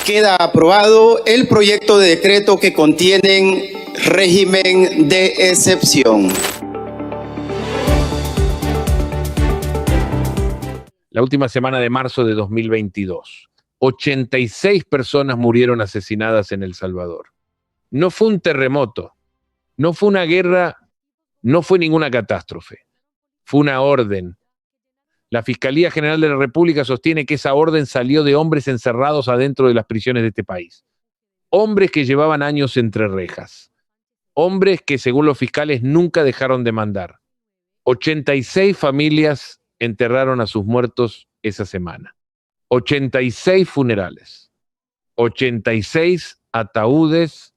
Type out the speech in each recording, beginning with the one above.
Queda aprobado el proyecto de decreto que contiene régimen de excepción. La última semana de marzo de 2022, 86 personas murieron asesinadas en El Salvador. No fue un terremoto, no fue una guerra, no fue ninguna catástrofe. Fue una orden. La Fiscalía General de la República sostiene que esa orden salió de hombres encerrados adentro de las prisiones de este país. Hombres que llevaban años entre rejas. Hombres que, según los fiscales, nunca dejaron de mandar. 86 familias enterraron a sus muertos esa semana. 86 funerales. 86 ataúdes.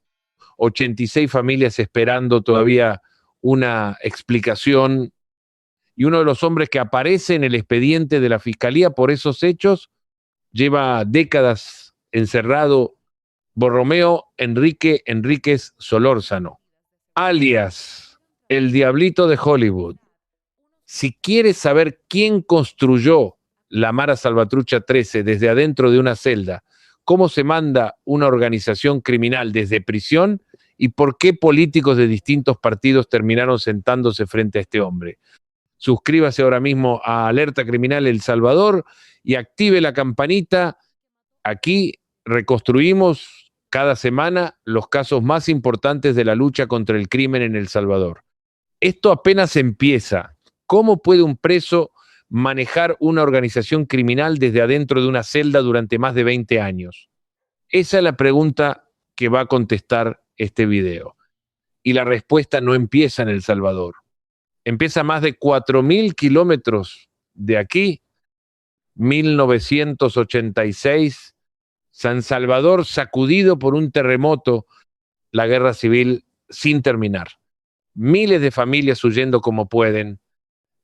86 familias esperando todavía una explicación. Y uno de los hombres que aparece en el expediente de la Fiscalía por esos hechos lleva décadas encerrado, Borromeo Enrique Enríquez Solórzano, alias el Diablito de Hollywood. Si quieres saber quién construyó la Mara Salvatrucha 13 desde adentro de una celda, cómo se manda una organización criminal desde prisión y por qué políticos de distintos partidos terminaron sentándose frente a este hombre, suscríbase ahora mismo a Alerta Criminal El Salvador y active la campanita. Aquí reconstruimos cada semana los casos más importantes de la lucha contra el crimen en El Salvador. Esto apenas empieza. ¿Cómo puede un preso manejar una organización criminal desde adentro de una celda durante más de 20 años? Esa es la pregunta que va a contestar este video. Y la respuesta no empieza en El Salvador. Empieza a más de 4.000 kilómetros de aquí, 1986, San Salvador sacudido por un terremoto, la guerra civil sin terminar. Miles de familias huyendo como pueden,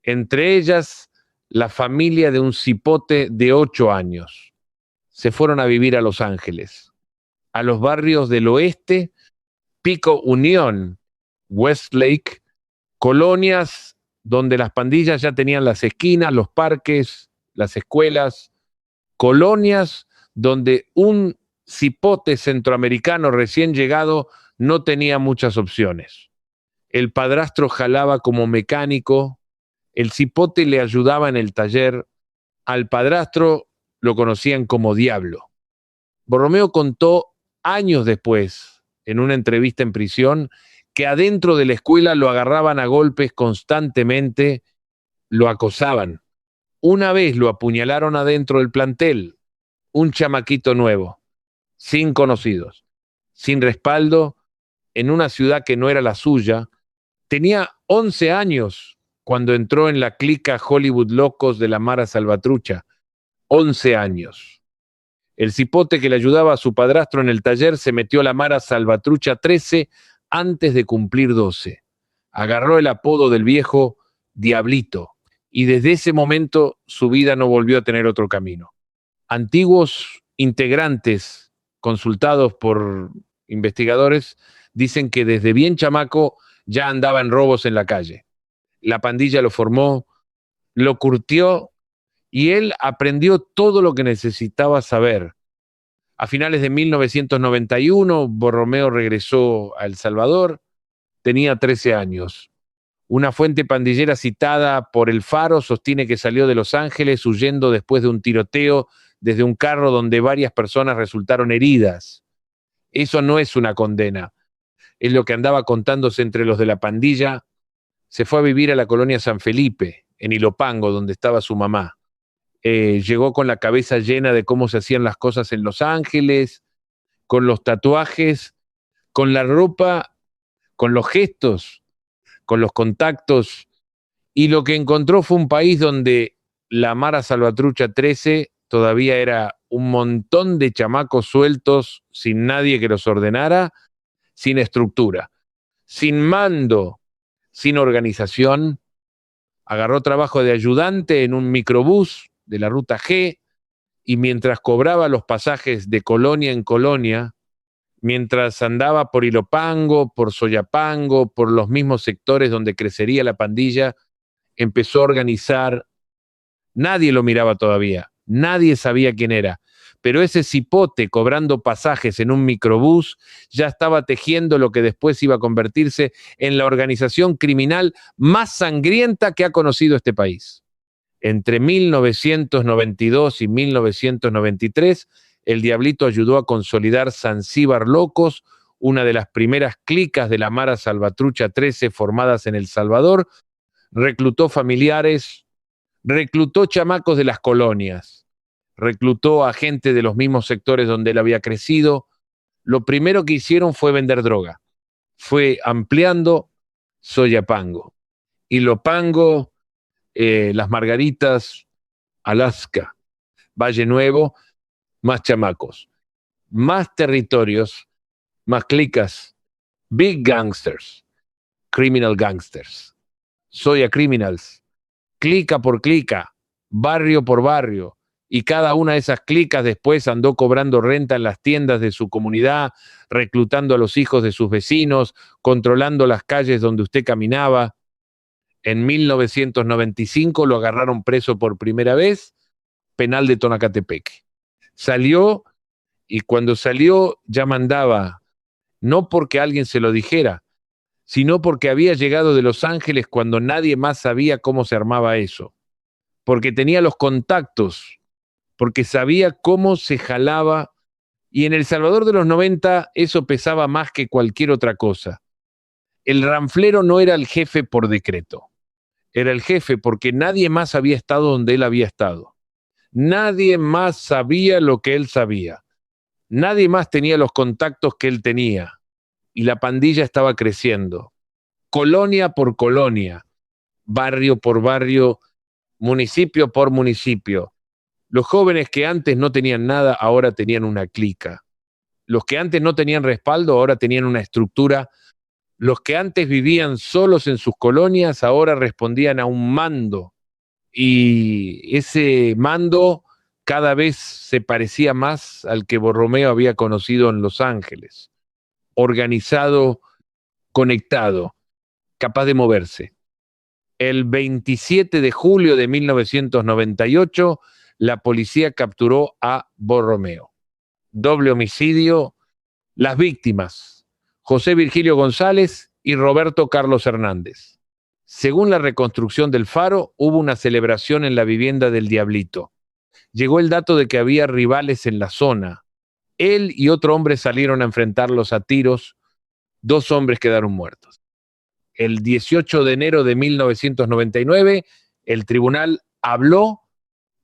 entre ellas la familia de un cipote de 8 años. Se fueron a vivir a Los Ángeles, a los barrios del oeste, Pico Unión, Westlake, colonias donde las pandillas ya tenían las esquinas, los parques, las escuelas, colonias donde un cipote centroamericano recién llegado no tenía muchas opciones. El padrastro jalaba como mecánico, el cipote le ayudaba en el taller, al padrastro lo conocían como Diablo. Borromeo contó años después, en una entrevista en prisión, que adentro de la escuela lo agarraban a golpes constantemente, lo acosaban. Una vez lo apuñalaron adentro del plantel, un chamaquito nuevo, sin conocidos, sin respaldo, en una ciudad que no era la suya. Tenía 11 años cuando entró en la clica Hollywood Locos de la Mara Salvatrucha. 11 años. El cipote que le ayudaba a su padrastro en el taller se metió a la Mara Salvatrucha 13 antes de cumplir 12. Agarró el apodo del viejo Diablito y desde ese momento su vida no volvió a tener otro camino. Antiguos integrantes consultados por investigadores dicen que desde bien chamaco ya andaba en robos en la calle. La pandilla lo formó, lo curtió y él aprendió todo lo que necesitaba saber. A finales de 1991, Borromeo regresó a El Salvador, tenía 13 años. Una fuente pandillera citada por El Faro sostiene que salió de Los Ángeles huyendo después de un tiroteo desde un carro donde varias personas resultaron heridas. Eso no es una condena, es lo que andaba contándose entre los de la pandilla. Se fue a vivir a la colonia San Felipe, en Ilopango, donde estaba su mamá. Llegó con la cabeza llena de cómo se hacían las cosas en Los Ángeles, con los tatuajes, con la ropa, con los gestos, con los contactos, y lo que encontró fue un país donde la Mara Salvatrucha 13 todavía era un montón de chamacos sueltos, sin nadie que los ordenara, sin estructura, sin mando, sin organización. Agarró trabajo de ayudante en un microbús de la Ruta G, y mientras cobraba los pasajes de colonia en colonia, mientras andaba por Ilopango, por Soyapango, por los mismos sectores donde crecería la pandilla, empezó a organizar. Nadie lo miraba todavía, nadie sabía quién era, pero ese cipote cobrando pasajes en un microbús ya estaba tejiendo lo que después iba a convertirse en la organización criminal más sangrienta que ha conocido este país. Entre 1992 y 1993, el Diablito ayudó a consolidar Zanzíbar Locos, una de las primeras clicas de la Mara Salvatrucha 13 formadas en El Salvador. Reclutó familiares, reclutó chamacos de las colonias, reclutó a gente de los mismos sectores donde él había crecido. Lo primero que hicieron fue vender droga. Fue ampliando Soyapango, Ilopango, Las Margaritas, Alaska, Valle Nuevo, más chamacos, más territorios, más clicas, big gangsters, criminal gangsters, Soya criminals, clica por clica, barrio por barrio, y cada una de esas clicas después andó cobrando renta en las tiendas de su comunidad, reclutando a los hijos de sus vecinos, controlando las calles donde usted caminaba. En 1995 lo agarraron preso por primera vez, penal de Tonacatepeque. Salió, y cuando salió ya mandaba, no porque alguien se lo dijera, sino porque había llegado de Los Ángeles cuando nadie más sabía cómo se armaba eso, porque tenía los contactos, porque sabía cómo se jalaba, y en El Salvador de los 90 eso pesaba más que cualquier otra cosa. El ranflero no era el jefe por decreto, era el jefe porque nadie más había estado donde él había estado. Nadie más sabía lo que él sabía. Nadie más tenía los contactos que él tenía. Y la pandilla estaba creciendo. Colonia por colonia, barrio por barrio, municipio por municipio. Los jóvenes que antes no tenían nada, ahora tenían una clica. Los que antes no tenían respaldo, ahora tenían una estructura. Los que antes vivían solos en sus colonias, ahora respondían a un mando. Y ese mando cada vez se parecía más al que Borromeo había conocido en Los Ángeles. Organizado, conectado, capaz de moverse. El 27 de julio de 1998, la policía capturó a Borromeo. Doble homicidio, las víctimas, José Virgilio González y Roberto Carlos Hernández. Según la reconstrucción del Faro, hubo una celebración en la vivienda del Diablito. Llegó el dato de que había rivales en la zona. Él y otro hombre salieron a enfrentarlos a tiros. 2 hombres quedaron muertos. El 18 de enero de 1999, el tribunal habló,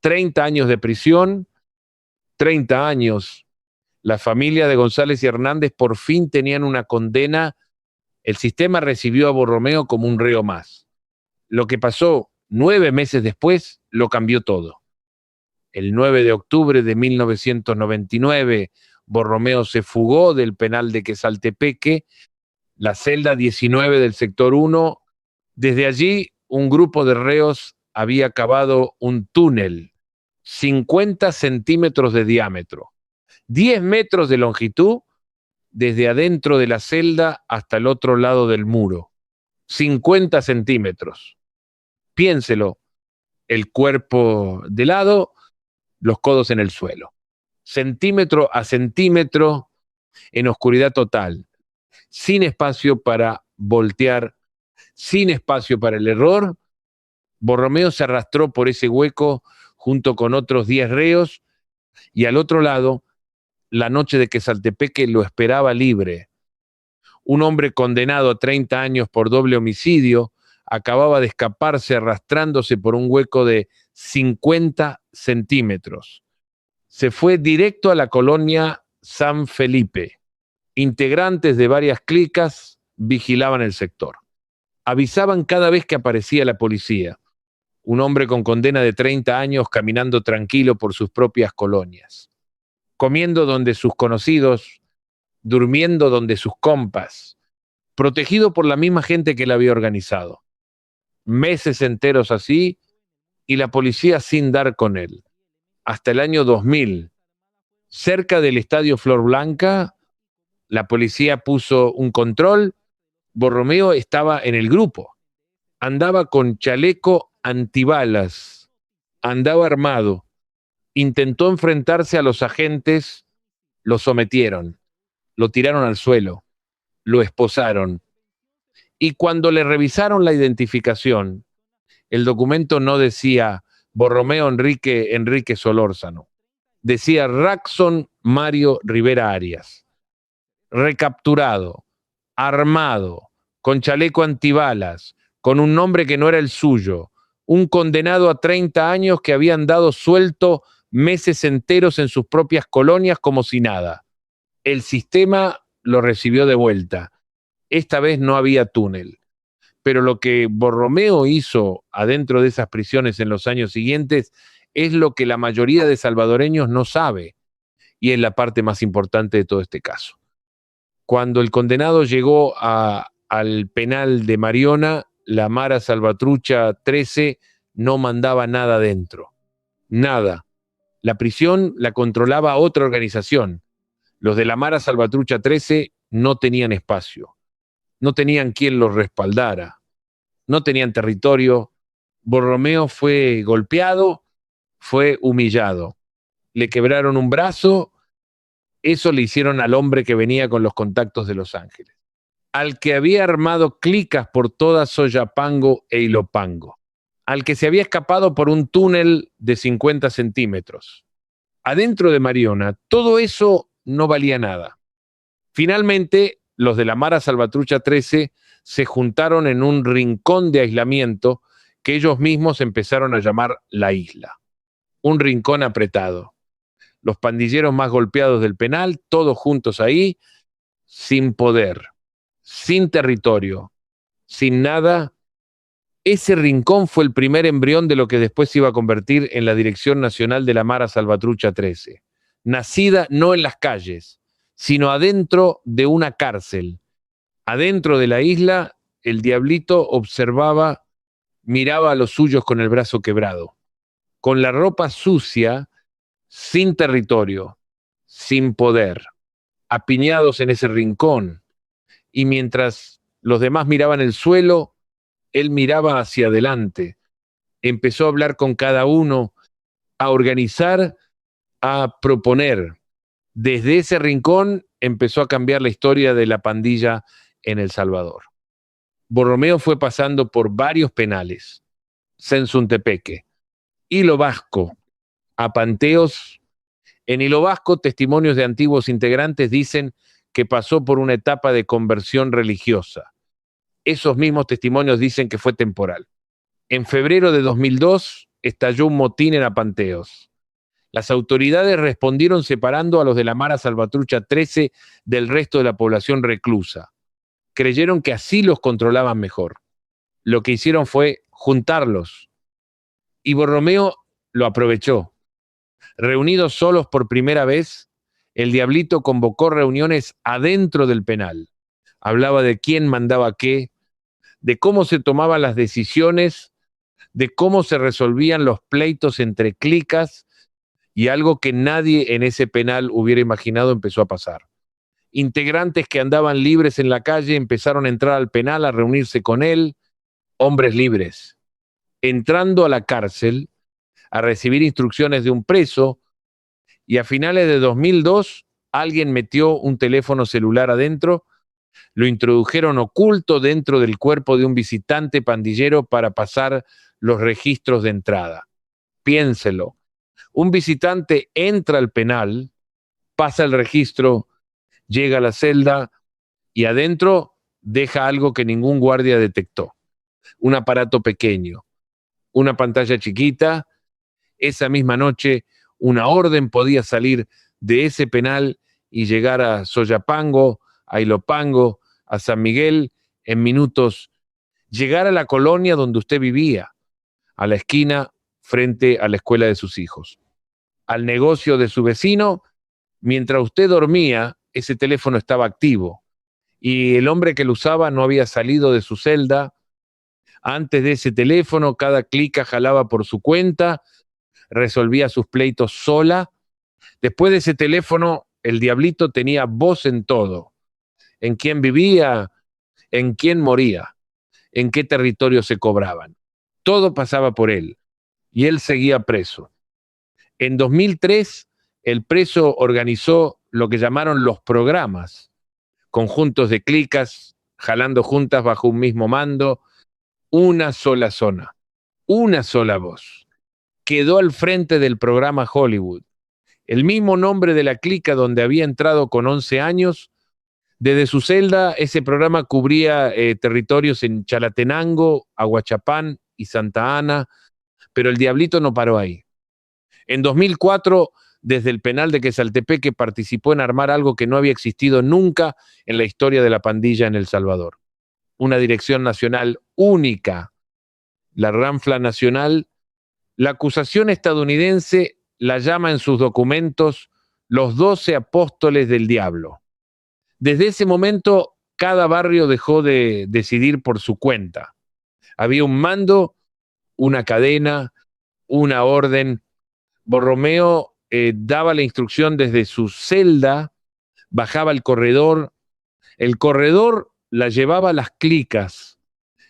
30 años de prisión, 30 años. La familia de González y Hernández por fin tenían una condena. El sistema recibió a Borromeo como un reo más. Lo que pasó 9 meses después lo cambió todo. El 9 de octubre de 1999, Borromeo se fugó del penal de Quesaltepeque, la celda 19 del sector 1. Desde allí, un grupo de reos había cavado un túnel, 50 centímetros de diámetro, 10 metros de longitud, desde adentro de la celda hasta el otro lado del muro. 50 centímetros. Piénselo, el cuerpo de lado, los codos en el suelo. Centímetro a centímetro, en oscuridad total, sin espacio para voltear, sin espacio para el error. Borromeo se arrastró por ese hueco junto con otros 10 reos, y al otro lado, la noche de Quesaltepeque lo esperaba libre. Un hombre condenado a 30 años por doble homicidio acababa de escaparse arrastrándose por un hueco de 50 centímetros. Se fue directo a la colonia San Felipe. Integrantes de varias clicas vigilaban el sector. Avisaban cada vez que aparecía la policía. Un hombre con condena de 30 años caminando tranquilo por sus propias colonias, comiendo donde sus conocidos, durmiendo donde sus compas, protegido por la misma gente que le había organizado. Meses enteros así, y la policía sin dar con él. Hasta el año 2000, cerca del Estadio Flor Blanca, la policía puso un control. Borromeo estaba en el grupo. Andaba con chaleco antibalas. Andaba armado. intentó enfrentarse a los agentes, lo sometieron, lo tiraron al suelo, lo esposaron. Y cuando le revisaron la identificación, el documento no decía Borromeo Enrique Solórzano, decía Rackson Mario Rivera Arias. Recapturado, armado, con chaleco antibalas, con un nombre que no era el suyo, un condenado a 30 años que había andado suelto meses enteros en sus propias colonias como si nada. El sistema lo recibió de vuelta. Esta vez no había túnel. Pero lo que Borromeo hizo adentro de esas prisiones en los años siguientes es lo que la mayoría de salvadoreños no sabe, y es la parte más importante de todo este caso. Cuando el condenado llegó al penal de Mariona, la Mara Salvatrucha 13 no mandaba nada dentro. Nada. La prisión la controlaba otra organización. Los de la Mara Salvatrucha 13 no tenían espacio. No tenían quien los respaldara. No tenían territorio. Borromeo fue golpeado, fue humillado. Le quebraron un brazo. Eso le hicieron al hombre que venía con los contactos de Los Ángeles. Al que había armado clicas por toda Soyapango e Ilopango. Al que se había escapado por un túnel de 50 centímetros. Adentro de Mariona, todo eso no valía nada. Finalmente, los de la Mara Salvatrucha 13 se juntaron en un rincón de aislamiento que ellos mismos empezaron a llamar la isla. Un rincón apretado. Los pandilleros más golpeados del penal, todos juntos ahí, sin poder, sin territorio, sin nada. Ese rincón fue el primer embrión de lo que después se iba a convertir en la Dirección Nacional de la Mara Salvatrucha 13, nacida no en las calles, sino adentro de una cárcel. Adentro de la isla, el diablito observaba, miraba a los suyos con el brazo quebrado, con la ropa sucia, sin territorio, sin poder, apiñados en ese rincón. Y mientras los demás miraban el suelo, él miraba hacia adelante. Empezó a hablar con cada uno, a organizar, a proponer. Desde ese rincón empezó a cambiar la historia de la pandilla en El Salvador. Borromeo fue pasando por varios penales: Sensuntepeque, Hilo Vasco, Apanteos. En Hilo Vasco, testimonios de antiguos integrantes dicen que pasó por una etapa de conversión religiosa. Esos mismos testimonios dicen que fue temporal. En febrero de 2002 estalló un motín en Apanteos. Las autoridades respondieron separando a los de la Mara Salvatrucha 13 del resto de la población reclusa. Creyeron que así los controlaban mejor. Lo que hicieron fue juntarlos. Y Borromeo lo aprovechó. Reunidos solos por primera vez, el diablito convocó reuniones adentro del penal. Hablaba de quién mandaba qué, de cómo se tomaban las decisiones, de cómo se resolvían los pleitos entre clicas, y algo que nadie en ese penal hubiera imaginado empezó a pasar. Integrantes que andaban libres en la calle empezaron a entrar al penal a reunirse con él, hombres libres, entrando a la cárcel a recibir instrucciones de un preso, y a finales de 2002 alguien metió un teléfono celular adentro, lo introdujeron oculto dentro del cuerpo de un visitante pandillero para pasar los registros de entrada. Piénselo, un visitante entra al penal, pasa el registro, llega a la celda y adentro deja algo que ningún guardia detectó: un aparato pequeño, una pantalla chiquita. Esa misma noche, una orden podía salir de ese penal y llegar a Soyapango, a Ilopango, a San Miguel en minutos. Llegar a la colonia donde usted vivía, a la esquina frente a la escuela de sus hijos, al negocio de su vecino. Mientras usted dormía, ese teléfono estaba activo y el hombre que lo usaba no había salido de su celda. Antes de ese teléfono, cada clica jalaba por su cuenta, resolvía sus pleitos sola. Después de ese teléfono, el diablito tenía voz en todo: en quién vivía, en quién moría, en qué territorio se cobraban. Todo pasaba por él y él seguía preso. En 2003, el preso organizó lo que llamaron los programas, conjuntos de clicas, jalando juntas bajo un mismo mando, una sola zona, una sola voz. Quedó al frente del programa Hollywood. El mismo nombre de la clica donde había entrado con 11 años. Desde su celda, ese programa cubría territorios en Chalatenango, Aguachapán y Santa Ana, pero el diablito no paró ahí. En 2004, desde el penal de Quesaltepeque, participó en armar algo que no había existido nunca en la historia de la pandilla en El Salvador. Una dirección nacional única, la Ranfla Nacional. La acusación estadounidense la llama en sus documentos los 12 apóstoles del diablo. Desde ese momento, cada barrio dejó de decidir por su cuenta. Había un mando, una cadena, una orden. Borromeo daba la instrucción desde su celda, bajaba el corredor la llevaba a las clicas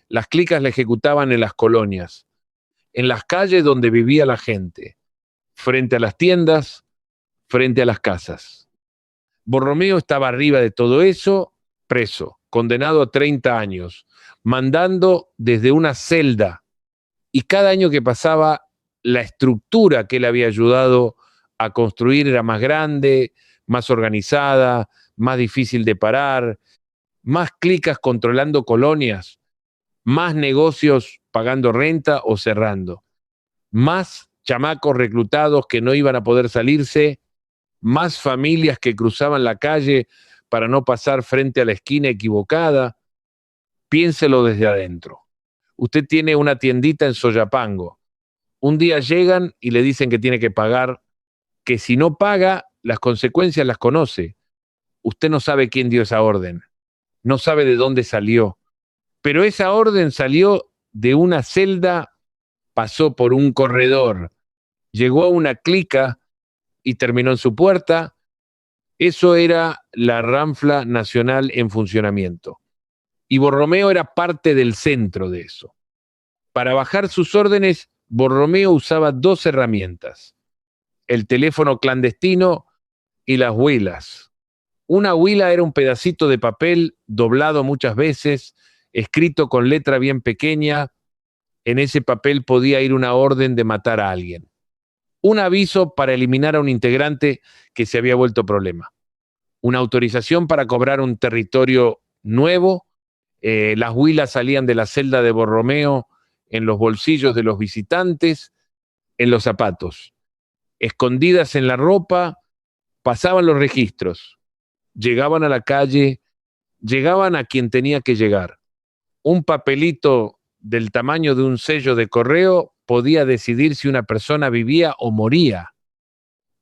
la ejecutaban en las colonias, en las calles donde vivía la gente, frente a las tiendas, frente a las casas. Borromeo estaba arriba de todo eso, preso, condenado a 30 años, mandando desde una celda, y cada año que pasaba, la estructura que él había ayudado a construir era más grande, más organizada, más difícil de parar, más clicas controlando colonias, más negocios pagando renta o cerrando, más chamacos reclutados que no iban a poder salirse, más familias que cruzaban la calle para no pasar frente a la esquina equivocada. Piénselo desde adentro. Usted tiene una tiendita en Soyapango. Un día llegan y le dicen que tiene que pagar, que si no paga, las consecuencias las conoce. Usted no sabe quién dio esa orden, no sabe de dónde salió, pero esa orden salió de una celda, pasó por un corredor, llegó a una clica y terminó en su puerta. Eso era la Ranfla Nacional en funcionamiento. Y Borromeo era parte del centro de eso. Para bajar sus órdenes, Borromeo usaba 2 herramientas: el teléfono clandestino y las huilas. Una huila era un pedacito de papel doblado muchas veces, escrito con letra bien pequeña. En ese papel podía ir una orden de matar a alguien, un aviso para eliminar a un integrante que se había vuelto problema, una autorización para cobrar un territorio nuevo. Las huilas salían de la celda de Borromeo en los bolsillos de los visitantes, en los zapatos, escondidas en la ropa. Pasaban los registros, llegaban a la calle, llegaban a quien tenía que llegar. Un papelito del tamaño de un sello de correo podía decidir si una persona vivía o moría.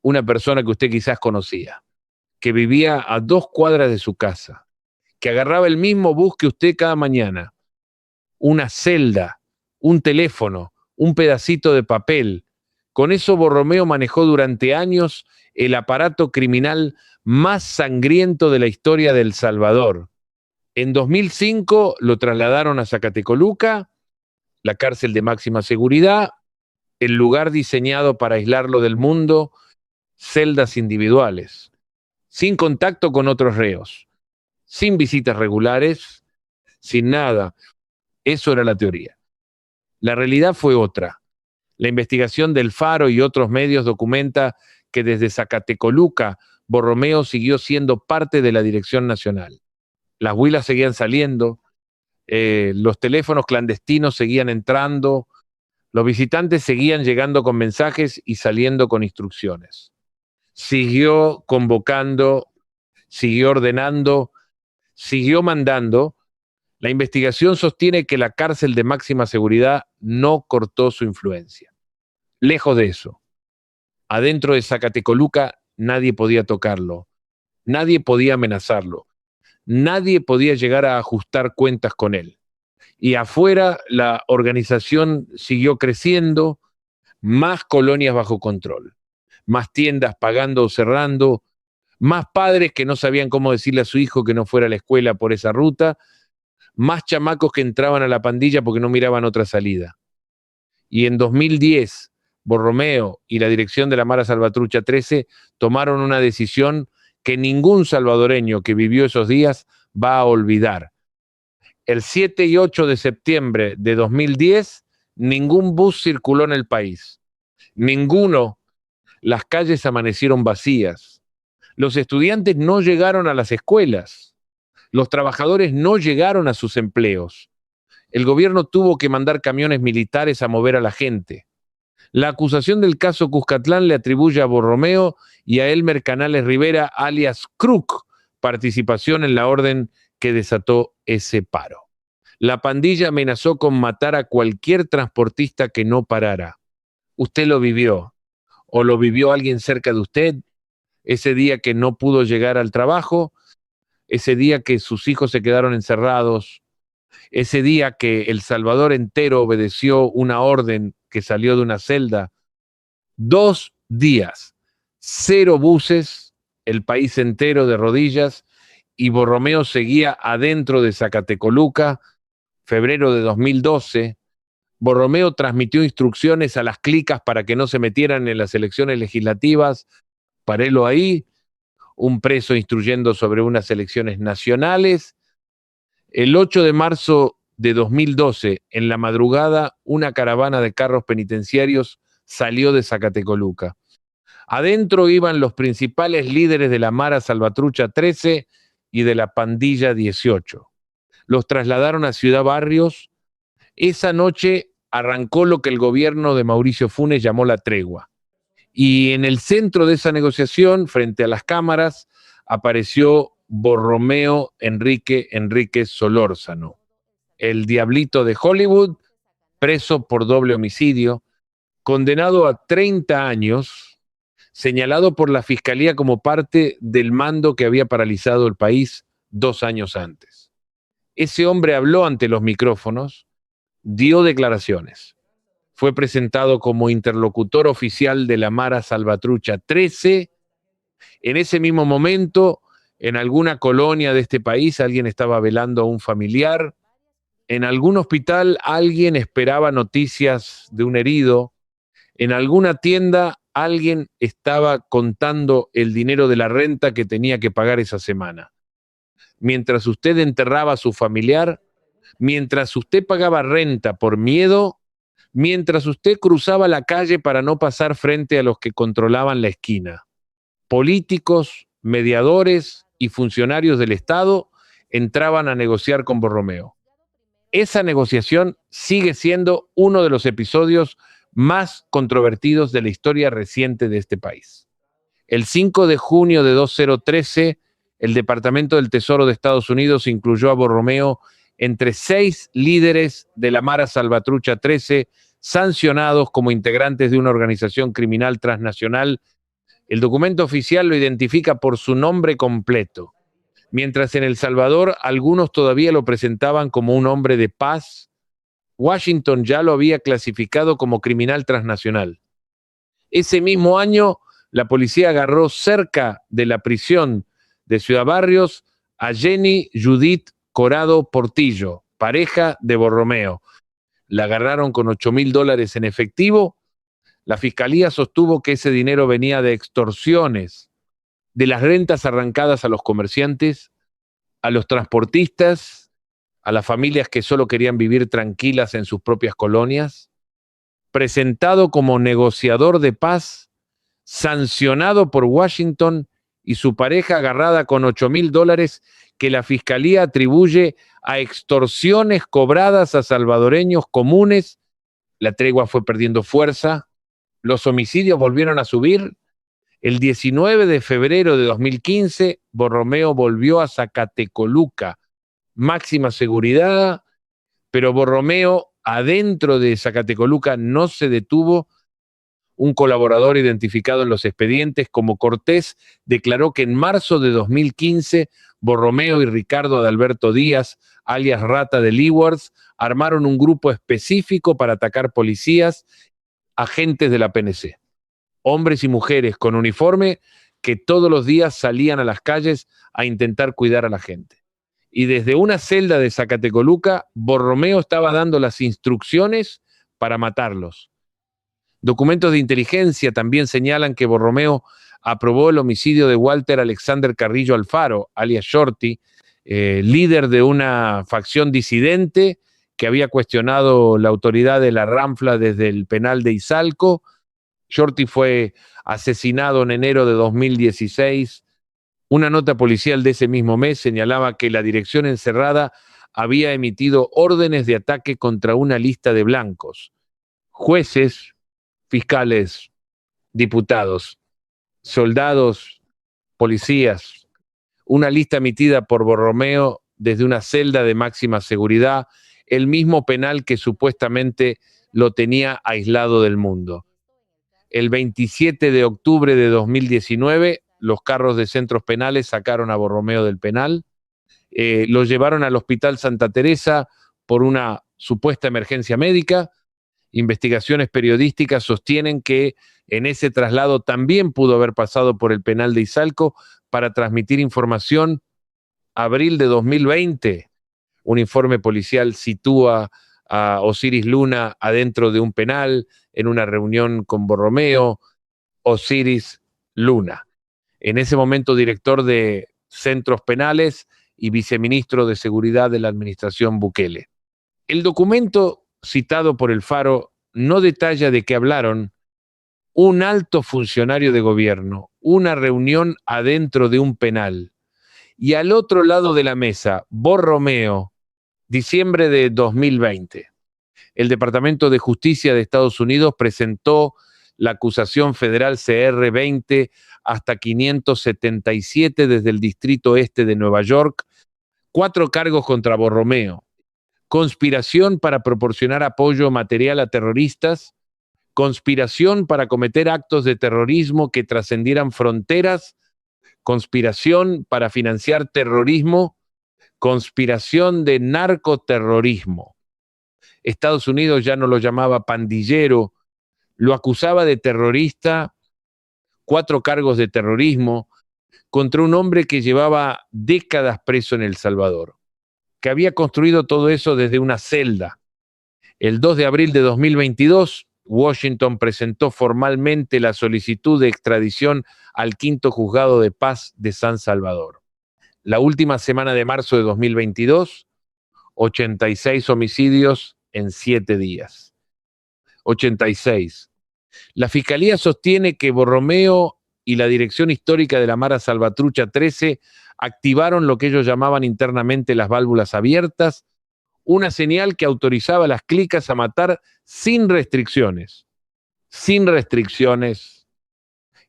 Una persona que usted quizás conocía, que vivía a 2 cuadras de su casa, que agarraba el mismo bus que usted cada mañana. Una celda, un teléfono, un pedacito de papel. Con eso Borromeo manejó durante años el aparato criminal más sangriento de la historia de El Salvador. En 2005 lo trasladaron a Zacatecoluca, la cárcel de máxima seguridad, el lugar diseñado para aislarlo del mundo, celdas individuales, sin contacto con otros reos, sin visitas regulares, sin nada. Eso era la teoría. La realidad fue otra. La investigación del Faro y otros medios documenta que desde Zacatecoluca, Borromeo siguió siendo parte de la Dirección Nacional. Las huilas seguían saliendo, los teléfonos clandestinos seguían entrando, los visitantes seguían llegando con mensajes y saliendo con instrucciones. Siguió convocando, siguió ordenando, siguió mandando. La investigación sostiene que la cárcel de máxima seguridad no cortó su influencia. Lejos de eso. Adentro de Zacatecoluca nadie podía tocarlo, nadie podía amenazarlo, nadie podía llegar a ajustar cuentas con él. Y afuera la organización siguió creciendo, más colonias bajo control, más tiendas pagando o cerrando, más padres que no sabían cómo decirle a su hijo que no fuera a la escuela por esa ruta, más chamacos que entraban a la pandilla porque no miraban otra salida. Y en 2010, Borromeo y la dirección de la Mara Salvatrucha 13 tomaron una decisión que ningún salvadoreño que vivió esos días va a olvidar. El 7 y 8 de septiembre de 2010, ningún bus circuló en el país. Ninguno. Las calles amanecieron vacías. Los estudiantes no llegaron a las escuelas. Los trabajadores no llegaron a sus empleos. El gobierno tuvo que mandar camiones militares a mover a la gente. La acusación del caso Cuscatlán le atribuye a Borromeo y a Elmer Canales Rivera, alias Crook, participación en la orden que desató ese paro. La pandilla amenazó con matar a cualquier transportista que no parara. Usted lo vivió, o lo vivió alguien cerca de usted, ese día que no pudo llegar al trabajo, ese día que sus hijos se quedaron encerrados, ese día que El Salvador entero obedeció una orden que salió de una celda. 2 días, 0 buses, el país entero de rodillas, y Borromeo seguía adentro de Zacatecoluca. Febrero de 2012, Borromeo transmitió instrucciones a las clicas para que no se metieran en las elecciones legislativas. Parélo ahí. Un preso instruyendo sobre unas elecciones nacionales. El 8 de marzo de 2012, en la madrugada, una caravana de carros penitenciarios salió de Zacatecoluca. Adentro iban los principales líderes de la Mara Salvatrucha 13 y de la Pandilla 18. Los trasladaron a Ciudad Barrios. Esa noche arrancó lo que el gobierno de Mauricio Funes llamó la tregua. Y en el centro de esa negociación, frente a las cámaras, apareció Borromeo Enríquez Solórzano, el diablito de Hollywood, preso por doble homicidio, condenado a 30 años, señalado por la Fiscalía como parte del mando que había paralizado el país 2 años antes. Ese hombre habló ante los micrófonos, dio declaraciones. Fue presentado como interlocutor oficial de la Mara Salvatrucha 13. En ese mismo momento, en alguna colonia de este país, alguien estaba velando a un familiar. En algún hospital, alguien esperaba noticias de un herido. En alguna tienda, alguien estaba contando el dinero de la renta que tenía que pagar esa semana. Mientras usted enterraba a su familiar, mientras usted pagaba renta por miedo, mientras usted cruzaba la calle para no pasar frente a los que controlaban la esquina. Políticos, mediadores y funcionarios del Estado entraban a negociar con Borromeo. Esa negociación sigue siendo uno de los episodios más controvertidos de la historia reciente de este país. El 5 de junio de 2013, el Departamento del Tesoro de Estados Unidos incluyó a Borromeo entre 6 líderes de la Mara Salvatrucha 13 sancionados como integrantes de una organización criminal transnacional. El documento oficial lo identifica por su nombre completo. Mientras en El Salvador algunos todavía lo presentaban como un hombre de paz, Washington ya lo había clasificado como criminal transnacional. Ese mismo año, la policía agarró cerca de la prisión de Ciudad Barrios a Jenny Judith Corado Portillo, pareja de Borromeo. La agarraron con $8,000 en efectivo. La fiscalía sostuvo que ese dinero venía de extorsiones, de las rentas arrancadas a los comerciantes, a los transportistas, a las familias que solo querían vivir tranquilas en sus propias colonias. Presentado como negociador de paz, sancionado por Washington y su pareja agarrada con $8,000 que la fiscalía atribuye a extorsiones cobradas a salvadoreños comunes. La tregua fue perdiendo fuerza, los homicidios volvieron a subir. El 19 de febrero de 2015, Borromeo volvió a Zacatecoluca, máxima seguridad, pero Borromeo adentro de Zacatecoluca no se detuvo. Un colaborador identificado en los expedientes como Cortés declaró que en marzo de 2015 Borromeo y Ricardo Adalberto Díaz, alias Rata de Leawards, armaron un grupo específico para atacar policías, agentes de la PNC, hombres y mujeres con uniforme que todos los días salían a las calles a intentar cuidar a la gente. Y desde una celda de Zacatecoluca, Borromeo estaba dando las instrucciones para matarlos. Documentos de inteligencia también señalan que Borromeo aprobó el homicidio de Walter Alexander Carrillo Alfaro, alias Shorty, líder de una facción disidente que había cuestionado la autoridad de la Ranfla desde el penal de Izalco. Shorty fue asesinado en enero de 2016. Una nota policial de ese mismo mes señalaba que la dirección encerrada había emitido órdenes de ataque contra una lista de blancos, jueces, fiscales, diputados, soldados, policías, una lista emitida por Borromeo desde una celda de máxima seguridad, el mismo penal que supuestamente lo tenía aislado del mundo. El 27 de octubre de 2019, los carros de centros penales sacaron a Borromeo del penal, lo llevaron al Hospital Santa Teresa por una supuesta emergencia médica. Investigaciones periodísticas sostienen que en ese traslado también pudo haber pasado por el penal de Izalco para transmitir información. Abril de 2020, un informe policial sitúa a Osiris Luna adentro de un penal en una reunión con Borromeo. Osiris Luna, en ese momento director de centros penales y viceministro de Seguridad de la administración Bukele. El documento citado por El Faro no detalla de qué hablaron un alto funcionario de gobierno, una reunión adentro de un penal, y al otro lado de la mesa, Borromeo, diciembre de 2020. El Departamento de Justicia de Estados Unidos presentó la acusación federal CR-20 hasta 577 desde el Distrito Este de Nueva York, 4 cargos contra Borromeo: conspiración para proporcionar apoyo material a terroristas, conspiración para cometer actos de terrorismo que trascendieran fronteras, conspiración para financiar terrorismo, conspiración de narcoterrorismo. Estados Unidos ya no lo llamaba pandillero, lo acusaba de terrorista, 4 cargos de terrorismo contra un hombre que llevaba décadas preso en El Salvador, que había construido todo eso desde una celda. El 2 de abril de 2022, Washington presentó formalmente la solicitud de extradición al 5º Juzgado de Paz de San Salvador. La última semana de marzo de 2022, 86 homicidios en 7 días. 86. La Fiscalía sostiene que Borromeo y la Dirección Histórica de la Mara Salvatrucha 13 activaron lo que ellos llamaban internamente las válvulas abiertas, una señal que autorizaba a las clicas a matar sin restricciones. Sin restricciones.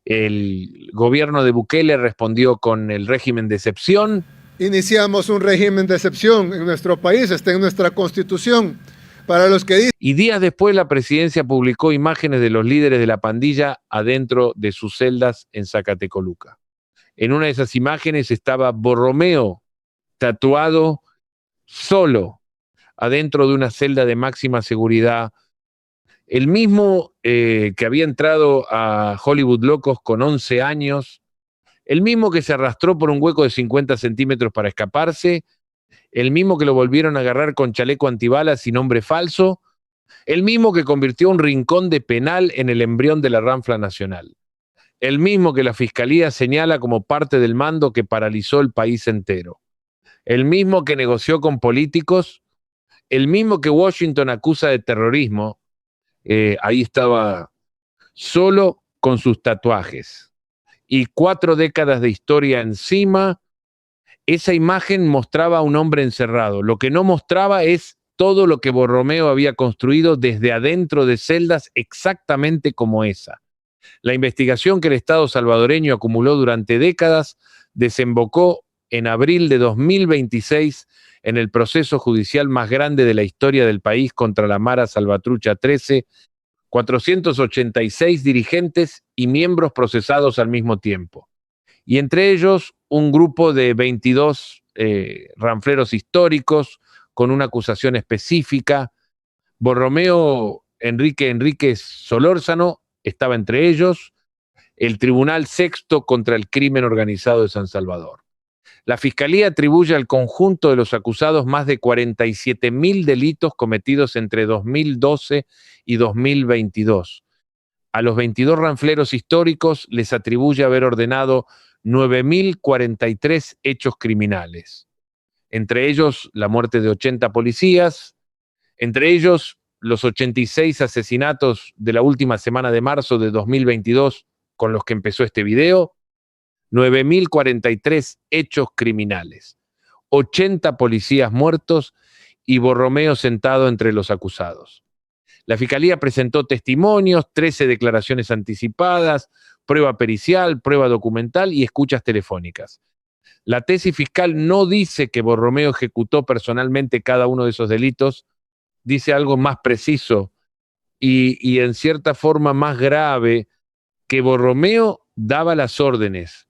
El gobierno de Bukele respondió con el régimen de excepción. Iniciamos un régimen de excepción en nuestro país, está en nuestra Constitución. Para los que dicen... Y días después la presidencia publicó imágenes de los líderes de la pandilla adentro de sus celdas en Zacatecoluca. En una de esas imágenes estaba Borromeo tatuado solo adentro de una celda de máxima seguridad. El mismo que había entrado a Hollywood Locos con 11 años, el mismo que se arrastró por un hueco de 50 centímetros para escaparse, el mismo que lo volvieron a agarrar con chaleco antibalas y nombre falso, el mismo que convirtió un rincón de penal en el embrión de la Ranfla Nacional, el mismo que la Fiscalía señala como parte del mando que paralizó el país entero, el mismo que negoció con políticos, el mismo que Washington acusa de terrorismo. Ahí estaba solo con sus tatuajes y 4 décadas de historia encima. Esa imagen mostraba a un hombre encerrado. Lo que no mostraba es todo lo que Borromeo había construido desde adentro de celdas exactamente como esa. La investigación que el Estado salvadoreño acumuló durante décadas desembocó en abril de 2026 en el proceso judicial más grande de la historia del país contra la Mara Salvatrucha 13, 486 dirigentes y miembros procesados al mismo tiempo. Y entre ellos un grupo de 22 ranfleros históricos con una acusación específica. Borromeo Enríquez Solórzano estaba entre ellos, el Tribunal Sexto contra el Crimen Organizado de San Salvador. La Fiscalía atribuye al conjunto de los acusados más de 47.000 delitos cometidos entre 2012 y 2022. A los 22 ranfleros históricos les atribuye haber ordenado 9.043 hechos criminales. Entre ellos, la muerte de 80 policías, entre ellos, los 86 asesinatos de la última semana de marzo de 2022 con los que empezó este video, 9.043 hechos criminales, 80 policías muertos y Borromeo sentado entre los acusados. La Fiscalía presentó testimonios, 13 declaraciones anticipadas, prueba pericial, prueba documental y escuchas telefónicas. La tesis fiscal no dice que Borromeo ejecutó personalmente cada uno de esos delitos, dice algo más preciso y en cierta forma más grave, que Borromeo daba las órdenes,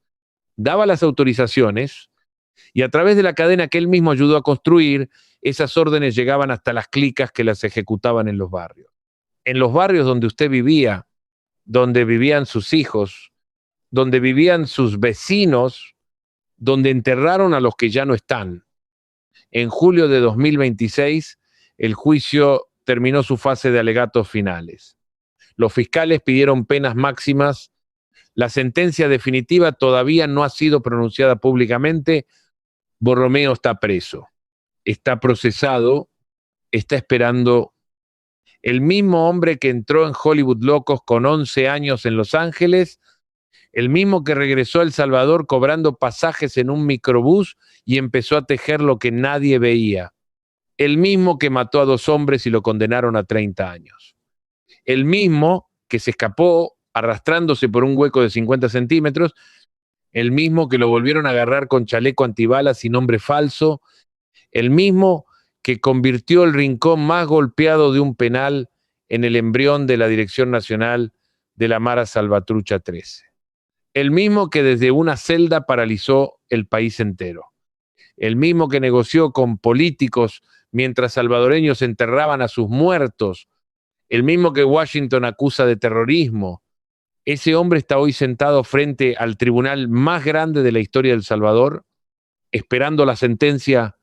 daba las autorizaciones y a través de la cadena que él mismo ayudó a construir, esas órdenes llegaban hasta las clicas que las ejecutaban en los barrios. En los barrios donde usted vivía, donde vivían sus hijos, donde vivían sus vecinos, donde enterraron a los que ya no están. En julio de 2026, el juicio terminó su fase de alegatos finales. Los fiscales pidieron penas máximas. La sentencia definitiva todavía no ha sido pronunciada públicamente. Borromeo está preso, está procesado, está esperando. El mismo hombre que entró en Hollywood Locos con 11 años en Los Ángeles, el mismo que regresó a El Salvador cobrando pasajes en un microbús y empezó a tejer lo que nadie veía. El mismo que mató a 2 hombres y lo condenaron a 30 años. El mismo que se escapó arrastrándose por un hueco de 50 centímetros, el mismo que lo volvieron a agarrar con chaleco antibalas y nombre falso, el mismo que convirtió el rincón más golpeado de un penal en el embrión de la Dirección Nacional de la Mara Salvatrucha 13. El mismo que desde una celda paralizó el país entero. El mismo que negoció con políticos mientras salvadoreños enterraban a sus muertos. El mismo que Washington acusa de terrorismo. Ese hombre está hoy sentado frente al tribunal más grande de la historia de El Salvador, esperando la sentencia.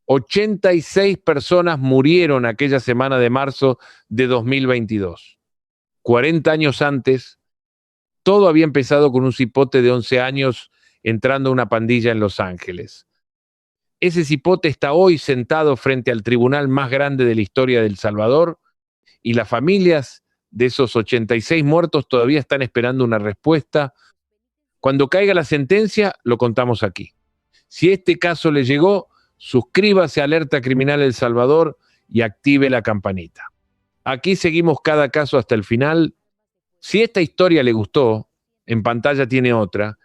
86 personas murieron aquella semana de marzo de 2022. 40 años antes, todo había empezado con un cipote de 11 años entrando a una pandilla en Los Ángeles. Ese cipote está hoy sentado frente al tribunal más grande de la historia de El Salvador y las familias de esos 86 muertos todavía están esperando una respuesta. Cuando caiga la sentencia, lo contamos aquí. Si este caso le llegó, suscríbase a Alerta Criminal El Salvador y active la campanita. Aquí seguimos cada caso hasta el final. Si esta historia le gustó, en pantalla tiene otra,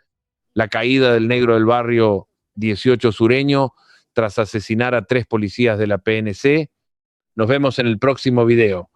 la caída del negro del barrio 18 sureño tras asesinar a 3 policías de la PNC. Nos vemos en el próximo video.